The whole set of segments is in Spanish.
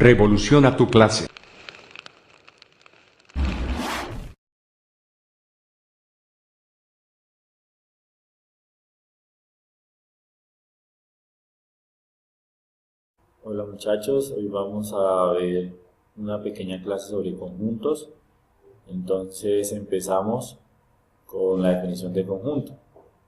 Revoluciona tu clase. Hola muchachos, hoy vamos a ver una pequeña clase sobre conjuntos. Entonces empezamos con la definición de conjunto.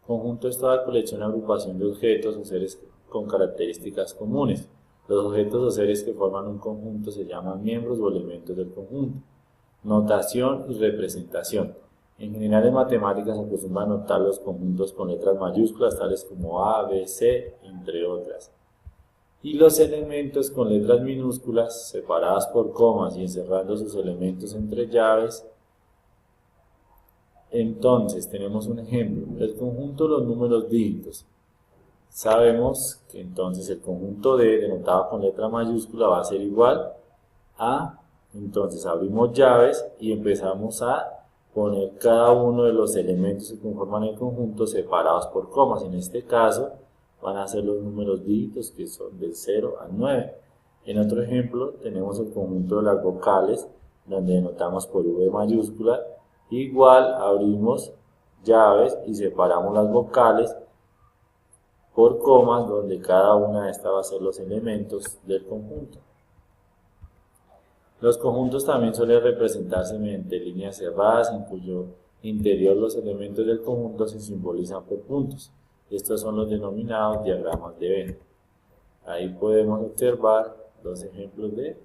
Conjunto es toda colección o agrupación de objetos o seres con características comunes. Los objetos o seres que forman un conjunto se llaman miembros o elementos del conjunto. Notación y representación. En general en matemáticas se acostumbra a notar los conjuntos con letras mayúsculas tales como A, B, C, entre otras. Y los elementos con letras minúsculas separadas por comas y encerrando sus elementos entre llaves. Entonces tenemos un ejemplo, el conjunto de los números dígitos. Sabemos que entonces el conjunto D denotado con letra mayúscula va a ser igual a, entonces abrimos llaves y empezamos a poner cada uno de los elementos que conforman el conjunto separados por comas. En este caso van a ser los números dígitos que son del 0 al 9. En otro ejemplo tenemos el conjunto de las vocales, donde denotamos por V mayúscula. Igual abrimos llaves y separamos las vocales por comas, donde cada una de estas va a ser los elementos del conjunto. Los conjuntos también suelen representarse mediante líneas cerradas, en cuyo interior los elementos del conjunto se simbolizan por puntos. Estos son los denominados diagramas de Venn. Ahí podemos observar dos ejemplos de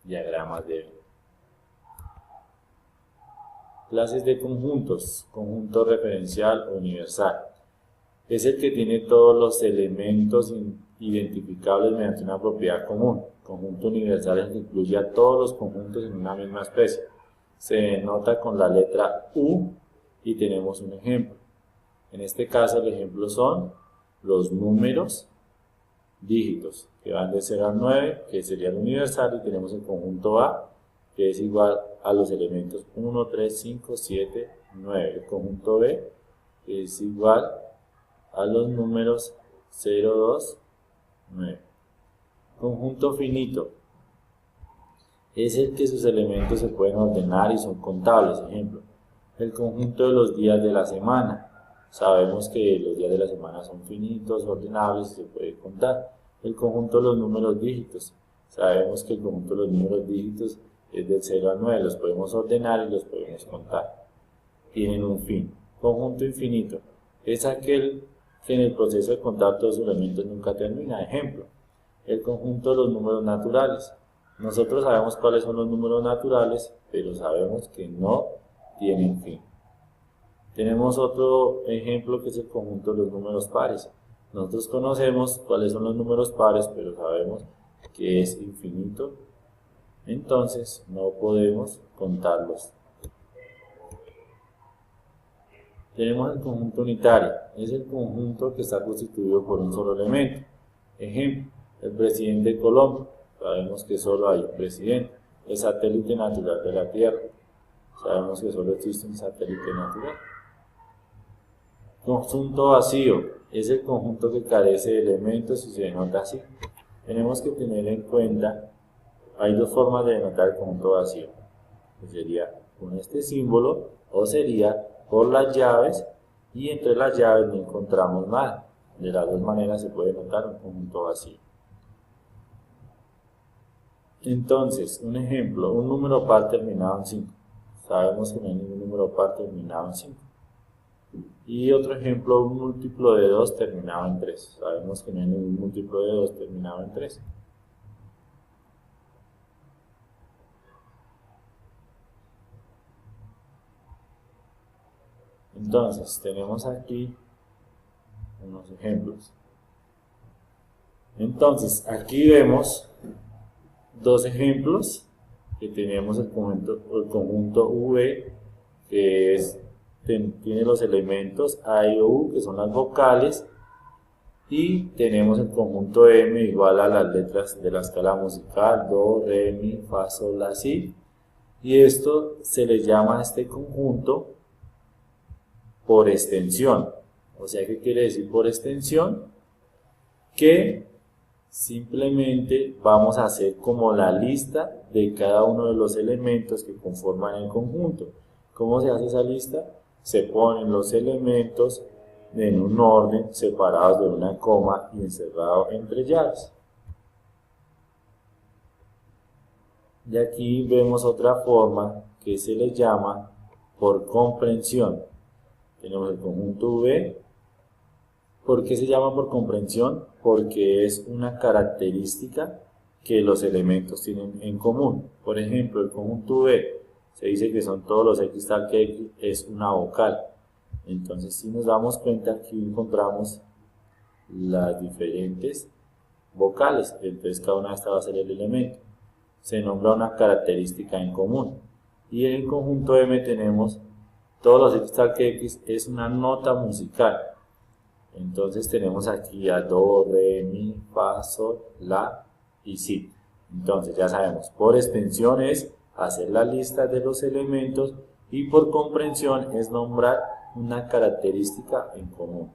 diagramas de Venn. Clases de conjuntos. Conjunto referencial o universal. Es el que tiene todos los elementos identificables mediante una propiedad común. Conjunto universal es el que incluye a todos los conjuntos en una misma especie. Se denota con la letra U y tenemos un ejemplo. En este caso el ejemplo son los números dígitos, que van de 0 al 9, que sería el universal, y tenemos el conjunto A, que es igual a los elementos 1, 3, 5, 7, 9. El conjunto B, que es igual a los números 0, 2, 9. Conjunto finito es el que sus elementos se pueden ordenar y son contables. Ejemplo, el conjunto de los días de la semana. Sabemos que los días de la semana son finitos, ordenables y se puede contar. El conjunto de los números dígitos. Sabemos que el conjunto de los números dígitos es del 0 al 9. Los podemos ordenar y los podemos contar. Tienen un fin. Conjunto infinito es aquel que en el proceso de contar todos sus elementos nunca termina. Ejemplo, el conjunto de los números naturales. Nosotros sabemos cuáles son los números naturales, pero sabemos que no tienen fin. Tenemos otro ejemplo que es el conjunto de los números pares. Nosotros conocemos cuáles son los números pares, pero sabemos que es infinito, entonces no podemos contarlos. Tenemos el conjunto unitario, es el conjunto que está constituido por un solo elemento. Ejemplo, el presidente de Colombia, sabemos que solo hay un presidente. El satélite natural de la Tierra, sabemos que solo existe un satélite natural. Conjunto vacío es el conjunto que carece de elementos y se denota así. Tenemos que tener en cuenta, hay dos formas de denotar el conjunto vacío, que sería con este símbolo o sería por las llaves, y entre las llaves no encontramos nada. De las dos maneras se puede denotar un conjunto vacío. Entonces, un ejemplo, un número par terminado en 5. Sabemos que no hay ningún número par terminado en 5. Y otro ejemplo, un múltiplo de 2 terminado en 3. Sabemos que no hay ningún múltiplo de 2 terminado en 3. Entonces, tenemos aquí unos ejemplos. Entonces, aquí vemos dos ejemplos que tenemos el conjunto V, que tiene los elementos A y U, que son las vocales, y tenemos el conjunto M igual a las letras de la escala musical, Do, Re, Mi, Fa, Sol, La, Si, y esto se le llama a este conjunto por extensión. O sea, ¿qué quiere decir por extensión? Que Simplemente vamos a hacer como la lista de cada uno de los elementos que conforman el conjunto. ¿Cómo se hace esa lista? Se ponen los elementos en un orden, separados de una coma y encerrados entre llaves. Y aquí vemos otra forma que se le llama por comprensión. Tenemos el conjunto V. ¿Por qué se llama por comprensión? Porque es una característica que los elementos tienen en común. Por ejemplo, el conjunto V se dice que son todos los X tal que X es una vocal. Entonces, si nos damos cuenta, aquí encontramos las diferentes vocales. Entonces, cada una de estas va a ser el elemento. Se nombra una característica en común. Y en el conjunto M tenemos todos los X tal que X es una nota musical. Entonces tenemos aquí a Do, Re, Mi, Fa, Sol, La y Si. Entonces ya sabemos, por extensión es hacer la lista de los elementos y por comprensión es nombrar una característica en común.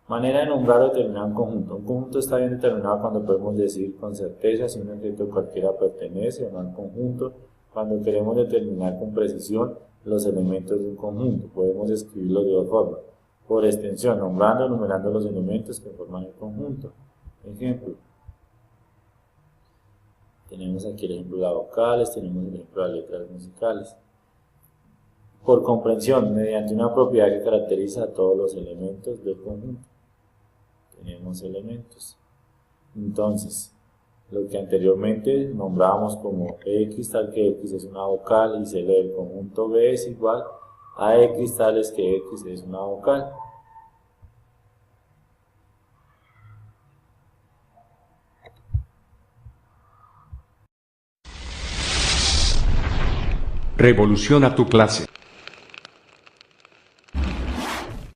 Manera de nombrar o determinar un conjunto. Un conjunto está bien determinado cuando podemos decir con certeza si un objeto cualquiera pertenece o no al conjunto. Cuando queremos determinar con precisión los elementos de un conjunto, podemos escribirlo de dos formas. Por extensión, nombrando o enumerando los elementos que forman el conjunto. Ejemplo. Tenemos aquí el ejemplo de las vocales, tenemos el ejemplo de las letras musicales. Por comprensión, mediante una propiedad que caracteriza a todos los elementos del conjunto. Tenemos elementos. Entonces, lo que anteriormente nombrábamos como X tal que X es una vocal y se lee el conjunto B es igual a X tales que X es una vocal. Revoluciona tu clase.